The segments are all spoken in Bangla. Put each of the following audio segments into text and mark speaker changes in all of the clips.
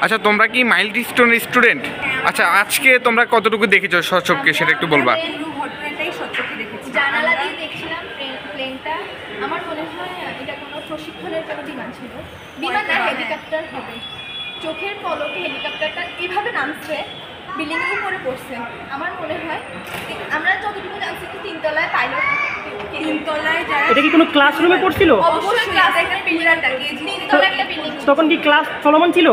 Speaker 1: আচ্ছা, তোমরা কি মাইলস্টোন স্টুডেন্ট? আচ্ছা, আজকে তোমরা কতটুকু দেখেছো সচক্ষে সেটা একটু বলবা।
Speaker 2: ঘটনাটাই সচক্ষে দেখেছি,
Speaker 3: জানালা দিয়ে দেখছিলাম প্লেনটা। আমার মনে হয় এটা কোনো প্রশিক্ষণের কোনো বিমান ছিল। বিমান না, হেলিকপ্টার হবে। চোখের পলকে হেলিকপ্টারটা এভাবে নামছে, বিল্ডিং এর উপরে পড়ছে। আমার মনে হয় আমরা যতটুকু জানছি কি তিনতলায় পাইলট,
Speaker 2: তিনতলায় যারা
Speaker 4: এটা কি কোনো ক্লাসরুমে পড়ছিল?
Speaker 3: অবশ্যই ক্লাস একটা বিল্ডিংটা তিনতলায় একটা বিল্ডিং।
Speaker 4: তখন কি ক্লাস চলমান ছিল?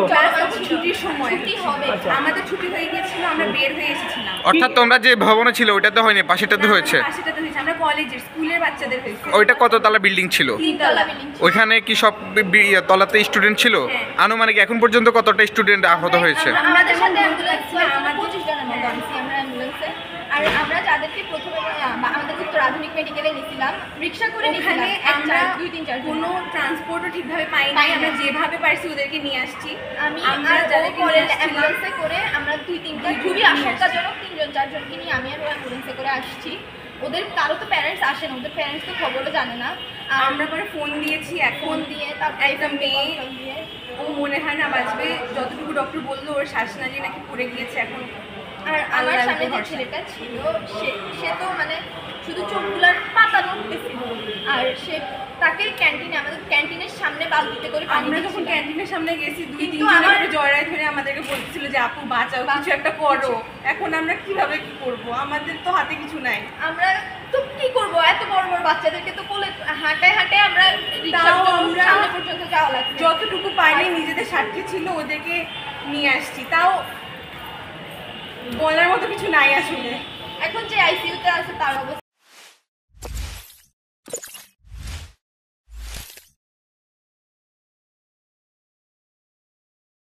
Speaker 2: ছুটির সময়
Speaker 3: ছুটি হবে।
Speaker 2: আমাদের ছুটি হয়ে গিয়েছিল, আমরা বের হয়ে এসেছিলাম।
Speaker 1: অর্থাৎ তোমরা যে ভবনে ছিল ওইটাতে হয়নি, পাশেটাতে হয়েছে।
Speaker 2: পাশেটাতে হয়েছে, আমরা কলেজের স্কুলের বাচ্চাদের হয়েছে।
Speaker 1: ওইটা কততলা বিল্ডিং ছিল?
Speaker 3: তিনতলা বিল্ডিং।
Speaker 1: ওইখানে কি সব তলাতে স্টুডেন্ট ছিল? আনুমানিক এখন পর্যন্ত কতটা স্টুডেন্ট আহত হয়েছে?
Speaker 3: আমাদের সাথে অ্যাম্বুলেন্স ছিল, আমরা 25 জনের মতো আনছি আমরা অ্যাম্বুলেন্সে। আর আমরা যাদেরকে প্রথমে আমাদের উত্তর আধুনিক মেডিকেলে নিয়েছিলাম, রিক্সা করে নিয়েছিলাম।
Speaker 2: আমরা
Speaker 3: 2-3-4
Speaker 2: কোনো ট্রান্সপোর্টও ঠিকভাবে পাইনি, আমরা যেভাবে পারছি ওদেরকে নিয়ে আসছি।
Speaker 3: আমরা যাদেরকে অ্যাম্বুলেন্সে করে আমরা 2-3টা খুবই আশঙ্কাজনক 3-4জনকে নিয়ে আমি আর অ্যাম্বুলেন্সে করে আসছি। ওদের কারো তো প্যারেন্টস আসে না, ওদের প্যারেন্টস তো খবরও জানে না।
Speaker 2: আমরা পরে ফোন দিয়েছি,
Speaker 3: ফোন দিয়ে তারপর
Speaker 2: একটা মেয়ে, ও মনে হয় না বাঁচবে, যতটুকু ডক্টর বললো ওর শ্বাস নালি নাকি পড়ে গিয়েছে এখন।
Speaker 3: আর আমার সামনে যে ছেলেটা ছিল সে তো মানে শুধু চোখগুলার পাতা নড়তেছিল। আর সে তাকে ক্যান্টিনে, আমাদের ক্যান্টিনের সামনে বালতিতে করে পানি
Speaker 2: আমরা যখন ক্যান্টিনের সামনে গেছি 2-3 জন করে জড়ায় ধরে আমাদেরকে বলছিল যে আপু বাঁচাও, কিছু একটা করো। এখন আমরা কিভাবে কি করব, আমাদের তো হাতে কিছু নাই।
Speaker 3: আমরা তো কি করব, এত বড় বড় বাচ্চাদেরকে তো কোলে হাঁটায় হাঁটায় আমরা সামনে পর্যন্ত যাওয়া লাগছে।
Speaker 2: যতটুকু পাইনি নিজেদের স্বার্থে ছিল ওদেরকে নিয়ে আসছি, তাও বলার মতো কিছু নাই আসলে।
Speaker 3: এখন যে আইসিইউতে আছে তার অবস্থা